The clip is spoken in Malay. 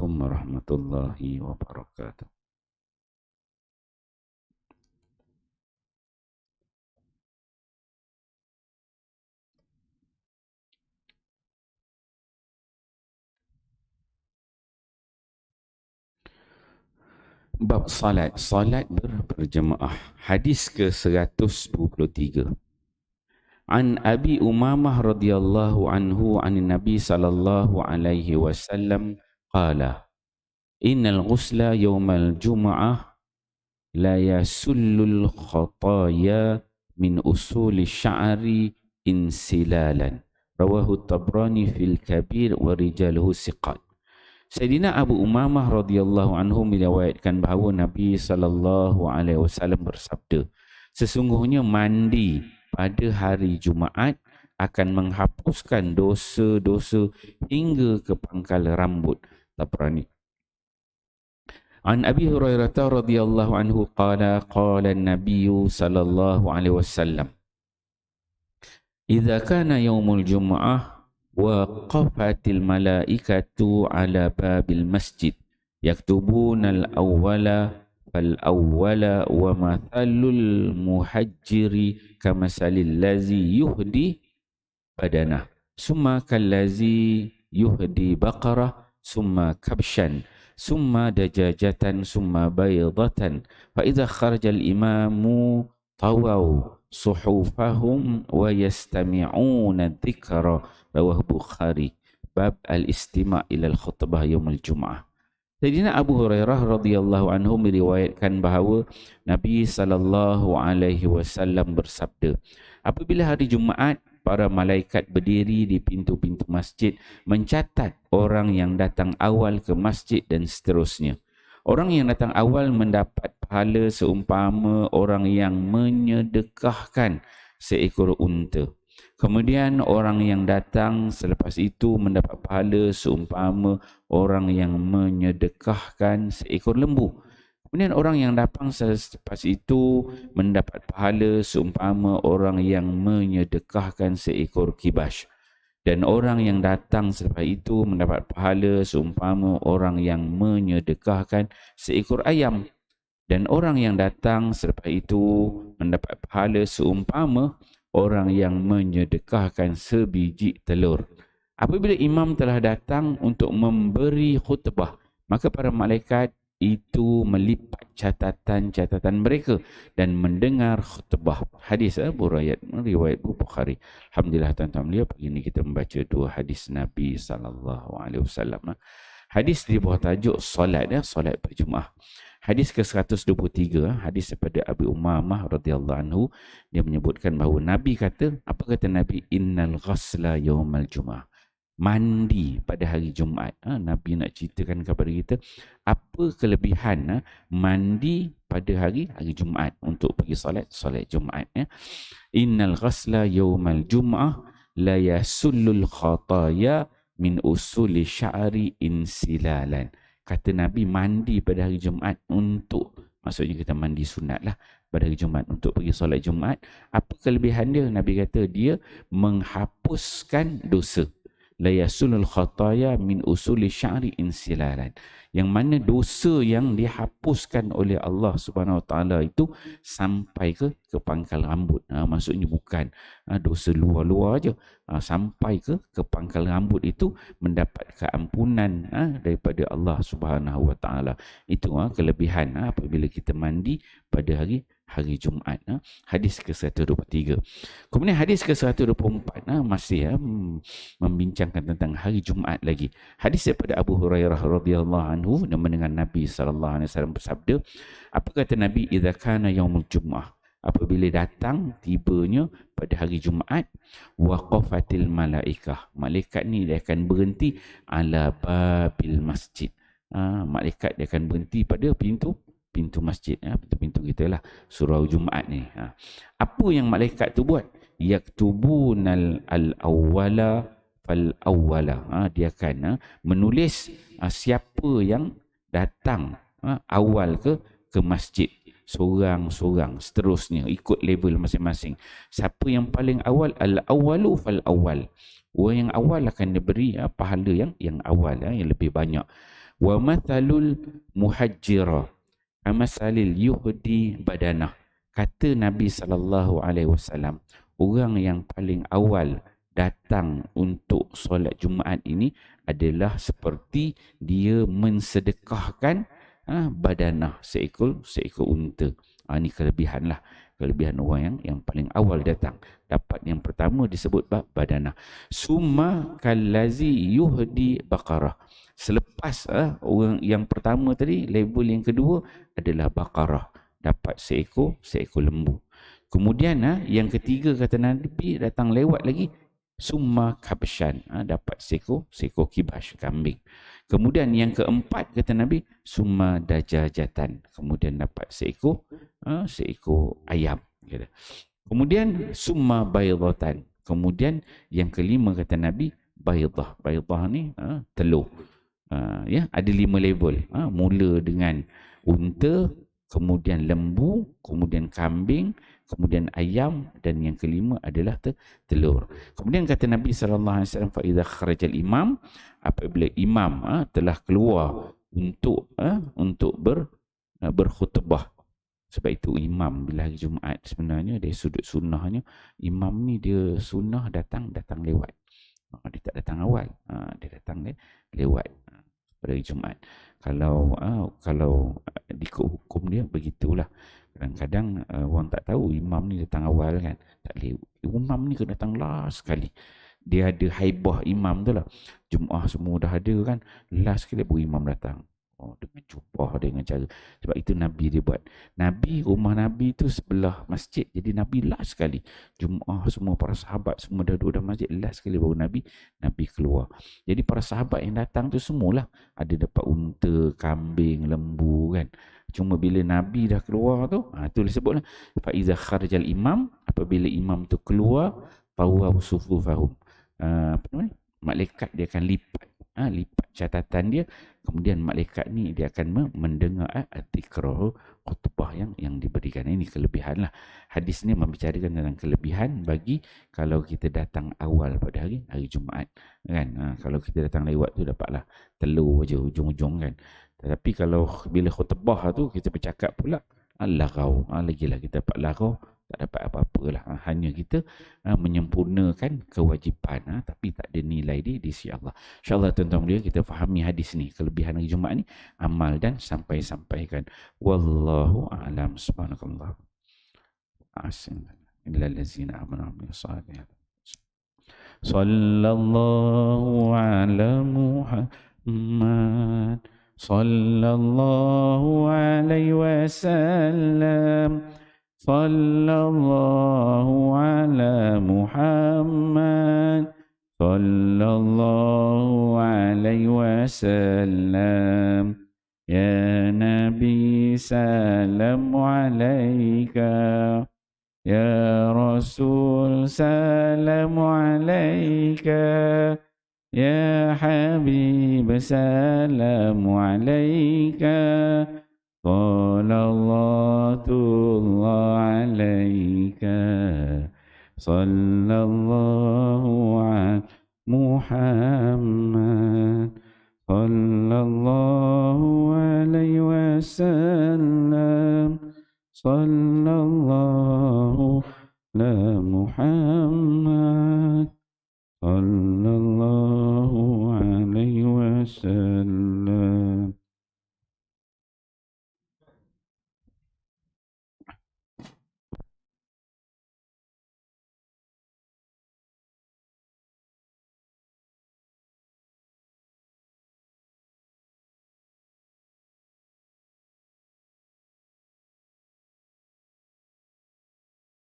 Assalamualaikum warahmatullahi wabarakatuh. Bab salat. Salat berjemaah. Hadis ke-123. An Abi Umamah radhiyallahu anhu an Nabi sallallahu alaihi wasallam qala innal ghusla yawmal jum'ah la yasullul khataya min usuli sya'ri insilalan. Rawahu Tabrani fil Kabir wa rijaluhu siqat. Sayyidina Abu Umamah radhiyallahu anhu meriwayatkan bahawa Nabi sallallahu alaihi wasallam bersabda, sesungguhnya mandi pada hari Jumaat akan menghapuskan dosa-dosa hingga ke pangkal rambut. Tabrani. An Abi Hurairah radhiyallahu anhu qala qala an-nabiy sallallahu alaihi wasallam, idza kana yaumul jumu'ah waqafatil malaikatu ala babil masjid yaktubuna al-awwala fal-awwala wa mathalul muhajjiri kamasalil lazi yuhdi badanah summa kallazi yuhdi baqarah summa kabshan summa dajajatan summa baydatan fa idza kharajal imamu tawaw suhufahum wa yastami'una dzikra. Rawah Bukhari. Bab al-istima' ila al-khutbah yaumul jum'ah. Sayyidina Abu Hurairah radhiyallahu anhu meriwayatkan bahawa Nabi sallallahu alaihi wasallam bersabda, apabila hari Jumaat, para malaikat berdiri di pintu-pintu masjid mencatat orang yang datang awal ke masjid dan seterusnya. Orang yang datang awal mendapat pahala seumpama orang yang menyedekahkan seekor unta. Kemudian orang yang datang selepas itu mendapat pahala seumpama orang yang menyedekahkan seekor lembu. Kemudian orang yang datang selepas itu mendapat pahala seumpama orang yang menyedekahkan seekor kibas. Dan orang yang datang selepas itu mendapat pahala seumpama orang yang menyedekahkan seekor ayam. Dan orang yang datang selepas itu mendapat pahala seumpama orang yang menyedekahkan sebiji telur. Apabila imam telah datang untuk memberi khutbah, maka para malaikat itu melipat catatan-catatan mereka dan mendengar khutbah. Hadis Abu Rayyad, riwayat Bukhari. Alhamdulillah tuan-tuan beliau, pagi ini kita membaca dua hadis Nabi sallallahu alaihi wasallam. Hadis di bawah tajuk solat, solat berjemaah. Hadis ke-123, hadis daripada Abi Umamah radhiyallahu anhu, dia menyebutkan bahawa Nabi kata, apa kata Nabi? Innal ghasla yaumal jum'ah. Mandi pada hari Jumaat. Nabi nak ceritakan kepada kita apa kelebihan mandi pada hari Jumaat untuk pergi solat Jumaat. Innal ghasla yaumal jum'ah la yasullul khataya min usuli sya'ri insilalan. Kata Nabi, mandi pada hari Jumaat untuk, maksudnya kita mandi sunat lah pada hari Jumaat untuk pergi solat Jumaat. Apa kelebihan dia? Nabi kata dia menghapuskan dosa. La yasulul khataya min usuli sya'ri insilalan. Yang mana dosa yang dihapuskan oleh Allah Subhanahu Wa Taala itu sampai ke pangkal rambut. Maksudnya bukan dosa luar-luar aja. Sampai ke pangkal rambut itu mendapat keampunan daripada Allah Subhanahu Wa Taala. Itu kelebihan apabila kita mandi pada hari Jumaat. Hadis ke-123. Kemudian hadis ke-124 masih membincangkan tentang hari Jumaat lagi. Hadis daripada Abu Hurairah radhiyallahu anhu dan mendengar Nabi sallallahu alaihi wasallam bersabda, apa kata Nabi? Idza kana yaumul jum'ah, apabila datang tibanya pada hari Jumaat, waqafatil malaikah, malaikat ni dia akan berhenti ala babil masjid. Malaikat dia akan berhenti pada pintu masjid, pintu kita lah, surau Jumaat ni. Apa yang malaikat tu buat? Yaktubunal al-awwala fal-awwala. Dia akan menulis siapa yang datang awal ke masjid, seorang-seorang, seterusnya ikut level masing-masing. Siapa yang paling awal, al-awwalu fal-awwal. Orang yang awal akan diberi pahala yang awal, yang lebih banyak. Wa mathalul muhajjira amasalil yuhdi badanah. Kata Nabi SAW, orang yang paling awal datang untuk solat Jumaat ini adalah seperti dia mensedekahkan badanah, seekor unta. Ini kelebihan lah. Kelebihan orang yang paling awal datang. Dapat yang pertama disebut badanah. Summa kallazi yuhdi baqarah. Selepas orang yang pertama tadi, level yang kedua adalah baqarah. Dapat seekor lembu. Kemudian yang ketiga kata Nabi datang lewat lagi, summa kabshan, dapat seekor kibas, kambing. Kemudian yang keempat kata Nabi, summa dajajatan, kemudian dapat seekor ayam. Kemudian summa baydatan. Kemudian yang kelima kata Nabi, baydah. Baydah ni telur. Ada 5 level. Mula dengan unta, kemudian lembu, kemudian kambing, kemudian ayam, dan yang kelima adalah telur. Kemudian kata Nabi SAW, fa idza kharajal imam, apabila imam telah keluar untuk berkhutbah. Sebab itu imam bila hari Jumaat sebenarnya dari sudut sunnahnya, imam ni dia sunnah datang lewat. Dia tak datang awal. Dia datang lewat pada hari Jumaat. Kalau ikut hukum dia begitulah. Kadang-kadang orang tak tahu imam ni datang awal kan. Tak boleh. Imam ni kena datang last sekali. Dia ada haibah imam tu lah. Jumaat semua dah ada kan. Last sekali baru imam datang. Dengan jubah, dengan cara. Sebab itu Nabi dia buat. Rumah Nabi tu sebelah masjid. Jadi Nabi last sekali. Jumaat semua para sahabat semua dah duduk dalam masjid. Last sekali baru Nabi keluar. Jadi para sahabat yang datang tu semualah. Ada dapat unta, kambing, lembu kan. Cuma bila Nabi dah keluar tu, tu disebutlah. Fa'iza kharjal imam, apabila imam tu keluar, tawaw sufufahum. Apa namanya? Malaikat dia akan lipat catatan dia. Kemudian malaikat ni dia akan mendengar zikrah khutbah yang diberikan. Ini kelebihan lah. Hadis ni membicarakan tentang kelebihan bagi kalau kita datang awal pada hari Jumaat kan. Kalau kita datang lewat tu dapatlah telur je ujung-ujung kan. Tetapi kalau bila khutbah tu kita bercakap pula lagau, lagi-lagi kita dapat lagau, tak dapat apa-apa lah. Hanya kita menyempurnakan kewajipan, tapi tak ada nilai di sisi Allah. InsyaAllah tuan-tuan mulia kita fahami hadis ni, kelebihan hari Jumaat ni, amal dan sampaikan. Wallahu a'lam. Subhanakallah. Asin. Illa allazina amanu wa salih. Sallallahu ala Muhammad. Sallallahu alaihi wasallam. Sallallahu ala Muhammad. Sallallahu alaihi wasallam. Ya Nabi salam alaika. Ya Rasul salam alaika. Ya Habib salam alaika. Salatullah alaika. Sallallahu ala Muhammad. Sallallahu alaihi wasallam. Sallallahu ala Muhammad.